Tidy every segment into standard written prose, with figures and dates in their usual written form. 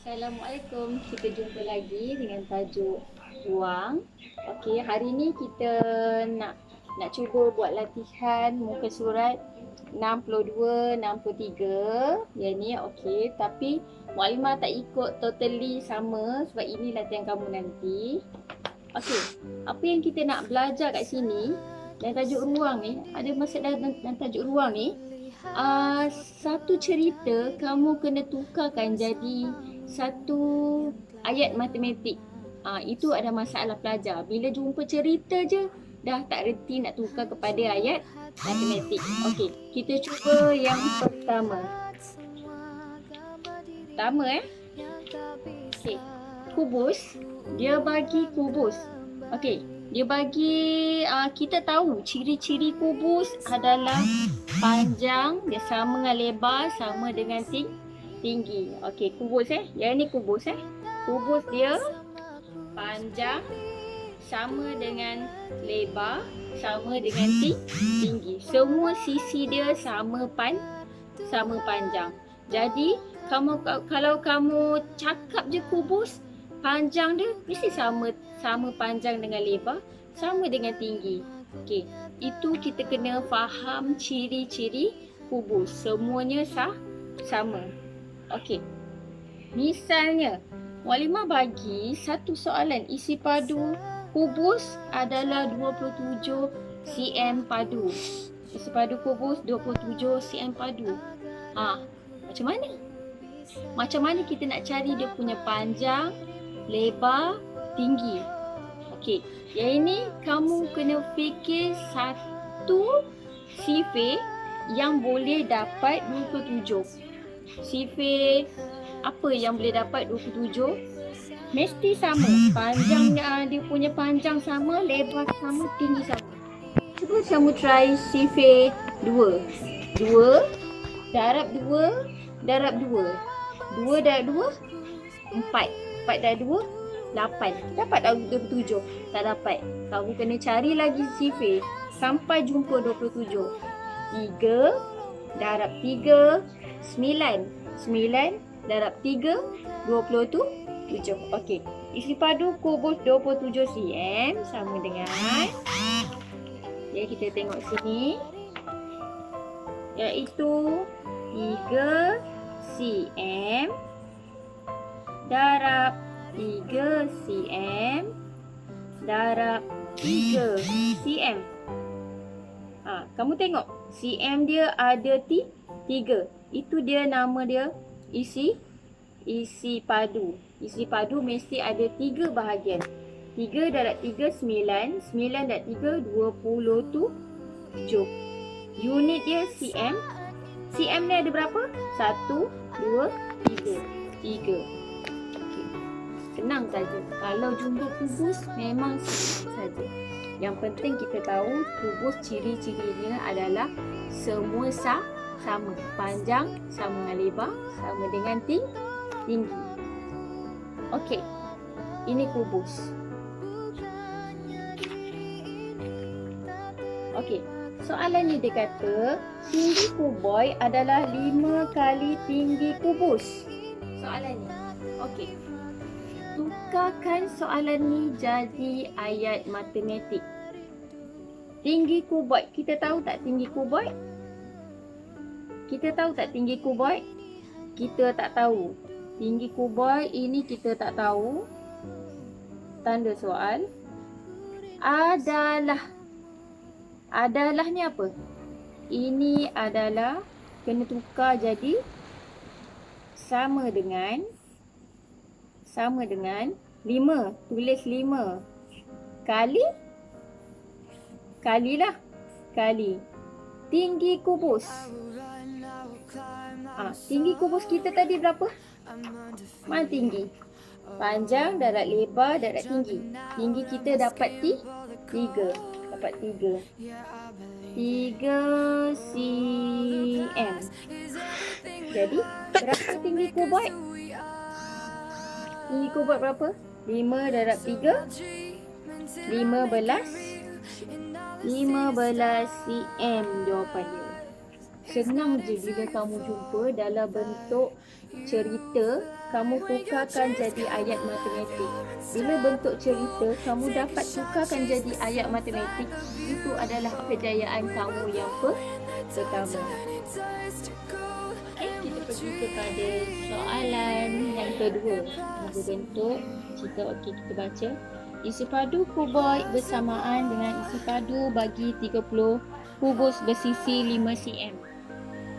Assalamualaikum. Kita jumpa lagi dengan tajuk ruang. Okey, hari ni kita nak cuba buat latihan muka surat 62, 63. Yang ni okey, tapi Mualimah tak ikut totally sama sebab ini latihan kamu nanti. Okey, apa yang kita nak belajar kat sini dan tajuk ruang ni, ada maksud dan tajuk ruang ni, satu cerita kamu kena tukarkan jadi satu ayat matematik. Itu ada masalah pelajar. Bila jumpa cerita je dah tak reti nak tukar kepada ayat matematik. Okey, kita cuba yang pertama. Okey, kubus. Dia bagi kubus. Okey, dia bagi kita tahu ciri-ciri kubus adalah panjang, dia sama dengan lebar, sama dengan tinggi. Okey, kubus Yang ni kubus Kubus dia panjang sama dengan lebar, sama dengan tinggi. Semua sisi dia sama panjang. Jadi kalau kamu cakap je kubus, panjang dia mesti sama panjang dengan lebar, sama dengan tinggi. Okey, itu kita kena faham ciri-ciri kubus. Semuanya sama. Okey. Misalnya, Mualimah bagi satu soalan isi padu kubus adalah 27 cm padu. Isi padu kubus 27 cm padu. Macam mana? Macam mana kita nak cari dia punya panjang, lebar, tinggi? Okey, yang ini kamu kena fikir satu sifir yang boleh dapat 27. Sifir apa yang boleh dapat 27? Mesti sama. Panjang dia punya panjang sama, lebar sama, tinggi sama. Cuba kamu try sifir 2. 2 darab 2 darab 2. 2 darab 2 4. 4 darab 2 8. Dapat tak 27? Tak dapat. Kamu kena cari lagi sifir sampai jumpa 27. 3 darab 3 9. 9 darab 3 27. Okey. Isi padu kubus 27 cm sama dengan kita tengok sini, iaitu 3 cm darab 3 cm darab 3 cm. Kamu tengok cm dia ada 3. Itu dia nama dia isi padu. Isi padu mesti ada 3 bahagian. 3 darab 3 9. 9 darab 3 27. Unit dia cm. Cm ni ada berapa? 1 2 3. 3. Okey. Senang saja. Kalau jumpa kubus memang senang saja. Yang penting kita tahu kubus ciri-cirinya adalah semua sama. Panjang sama dengan lebar, sama dengan tinggi. Okey. Ini kubus. Okey. Soalan ni dia kata tinggi kuboid adalah 5 kali tinggi kubus. Soalan ni. Okey. Tukarkan soalan ni jadi ayat matematik. Tinggi kuboid. Kita tahu tak tinggi kuboid? Kita tahu tak tinggi kuboid? Kita tak tahu. Tinggi kuboid ini kita tak tahu. Tanda soal. Adalah ni apa? Ini adalah kena tukar jadi sama dengan 5. Tulis 5 kalilah tinggi kubus. Tinggi kubus kita tadi berapa? Mana tinggi? Panjang darab lebar darab tinggi. Tinggi kita dapat 3. Dapat 3. 3 cm. Jadi berapa tinggi kuboid? Tinggi kuboid berapa? 5 darab 3 15 cm jawapan dia. Senang je bila kamu jumpa dalam bentuk cerita, kamu tukarkan jadi ayat matematik. Bila bentuk cerita, kamu dapat tukarkan jadi ayat matematik. Itu adalah kejayaan kamu yang pertama. Okay, kita pergi kepada soalan yang kedua. Berbentuk cerita. Okey, kita baca. Isi padu kuboid bersamaan dengan isi padu bagi 30 kubus bersisi 5 cm.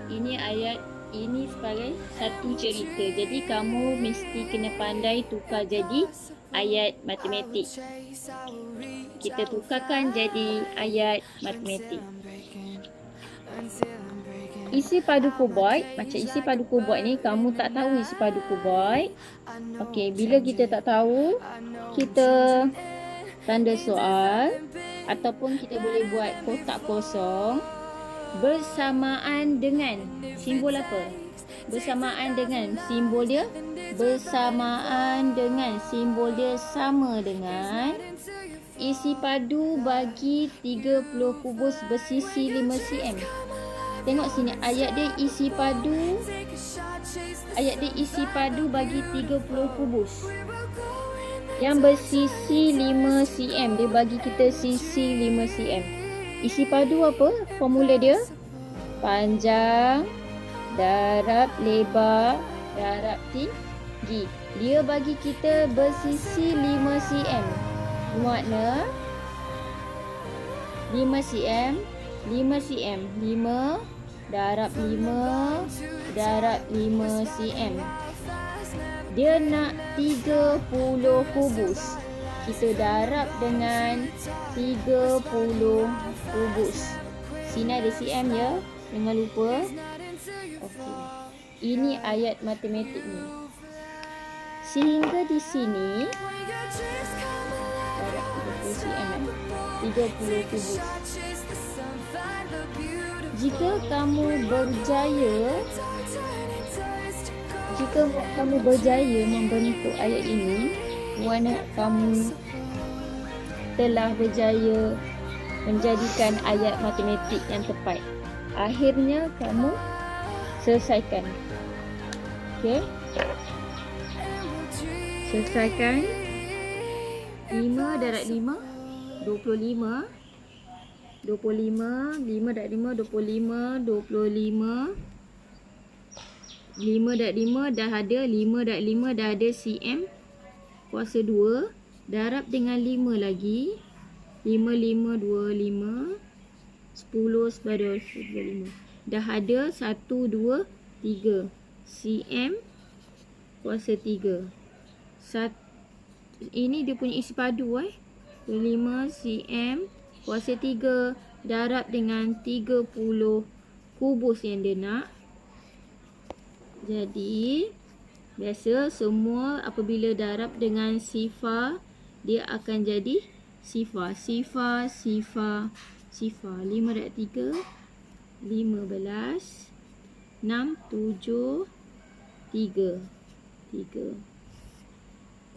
Ini ayat, ini sebagai satu cerita. Jadi kamu mesti kena pandai tukar jadi ayat matematik. Kita tukarkan jadi ayat matematik. Isi padu kuboid, macam isi padu kuboid ni kamu tak tahu isi padu kuboid. Okey, bila kita tak tahu, kita tanda soal ataupun kita boleh buat kotak kosong bersamaan dengan simbol apa? Bersamaan dengan simbol dia, bersamaan dengan simbol dia sama dengan isi padu bagi 30 kubus bersisi 5 cm. Tengok sini, ayat dia isi padu. Ayat dia isi padu bagi 30 kubus yang bersisi 5 cm. Dia bagi kita sisi 5 cm. Isi padu apa? Formula dia panjang darab lebar darab tinggi. Dia bagi kita bersisi 5 cm. Bermakna 5 cm, 5 cm, 5 darab 5 darab 5 cm. Dia nak 30 kubus. Kita darab dengan 30 kubus. Sini ada cm ya, jangan lupa. Okey. Ini ayat matematik ni. Sehingga di sini darab 30 cm, 30 kubus. Jika kamu berjaya membentuk ayat ini, mana kamu telah berjaya menjadikan ayat matematik yang tepat. Akhirnya kamu selesaikan. Okey. Selesaikan. 5 darab 5 25. 25, 5 darab 5, 25, 25. 5 darab 5 dah ada, 5 darab 5 dah ada cm kuasa 2. Darab dengan 5 lagi. 5, 5, 2, 5. 10 separuh 5. Dah ada 1, 2, 3 cm kuasa 3. Ini dia punya isi padu 5 cm kuasa 3 darab dengan 30 kubus yang dia nak. Jadi biasa semua apabila darab dengan sifar, dia akan jadi sifar. 5 darab 3 15 6 7 3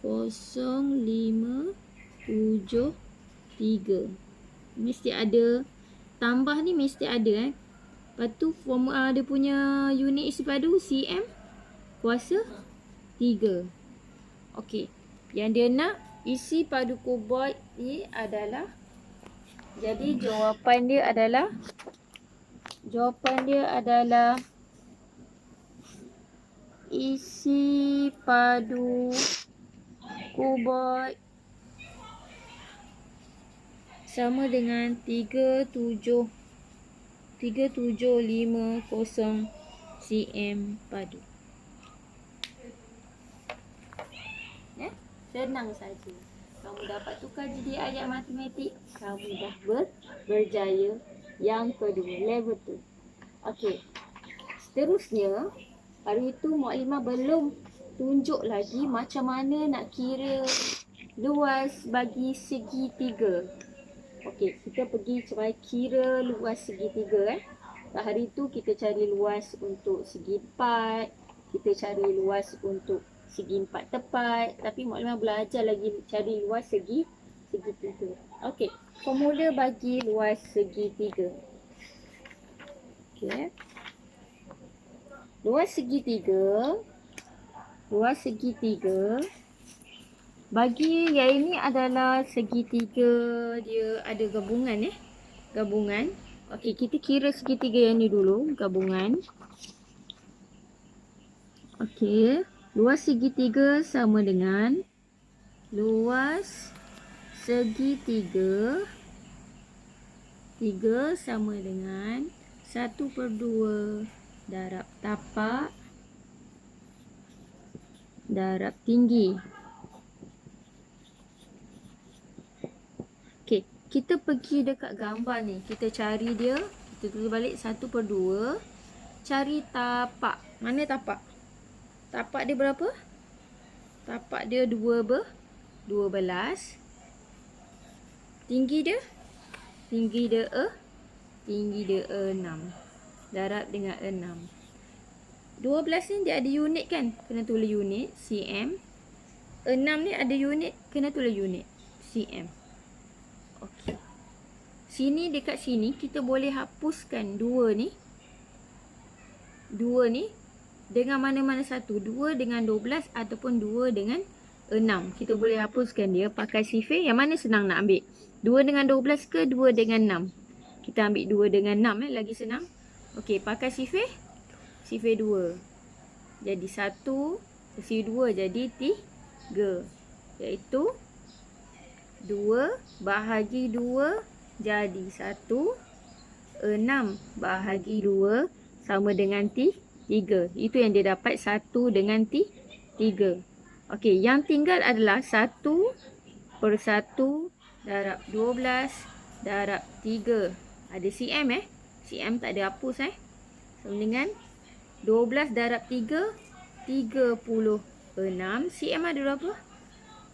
0 5 7 3. Mesti ada tambah ni, mesti ada Lepas tu formula dia punya unit isi padu cm kuasa 3. Okey, yang dia nak isi padu kuboid ni adalah, jadi jawapan dia adalah isi padu kuboid sama dengan 3750 cm padu. Ya, senang saja. Kamu dapat tukar jadi ayat matematik, kamu dah berjaya yang kedua, level 2. Okey. Seterusnya, hari itu Muklimah belum tunjuk lagi macam mana nak kira luas bagi segitiga. Okey, kita pergi cuba kira luas segitiga. Hari itu kita cari luas untuk segi 4, kita cari luas untuk segi 4 tepat, tapi Muklimah belajar lagi cari luas segi 3. Okey, formula bagi luas segitiga. Okey. Luas segitiga luas segitiga. Bagi yang ini adalah segitiga, dia ada gabungan gabungan. Okey, kita kira segitiga yang ni dulu, gabungan. Okey, luas segitiga sama dengan luas segitiga 3 sama dengan 1/2 darab tapak darab tinggi. Okey, kita pergi dekat gambar ni. Kita cari dia. Kita tulis balik 1/2. Cari tapak. Mana tapak? Tapak dia berapa? Tapak dia 12. Tinggi dia? Tinggi dia 6. Darab dengan 6. 12 ni dia ada unit kan? Kena tulis unit cm. 6 ni ada unit, kena tulis unit cm. Okey. Sini, dekat sini kita boleh hapuskan 2 ni. 2 ni dengan mana-mana satu. 2 dengan 12 ataupun 2 dengan 6. Kita boleh hapuskan dia pakai sifir. Yang mana senang nak ambil? 2 dengan 12 ke 2 dengan 6? Kita ambil 2 dengan 6 lagi senang. Okey, pakai sifir. Sifir 2. Jadi 1 sifir 2 jadi 3. Iaitu 2 bahagi 2 jadi 1. 6 bahagi 2 sama dengan 3. Itu yang dia dapat, 1 dengan 3. Okey, yang tinggal adalah 1/1 darab 12 darab 3. Ada cm cm tak ada hapus sama dengan 12 darab 3, 36. Cm ada berapa?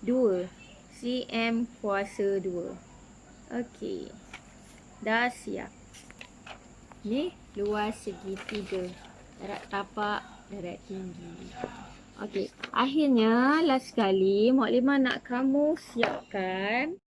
2. Cm kuasa 2. Okey. Dah siap. Ni luas segitiga. Darab tapak, darab tinggi. Okey. Akhirnya, last sekali, Mak Limah nak kamu siapkan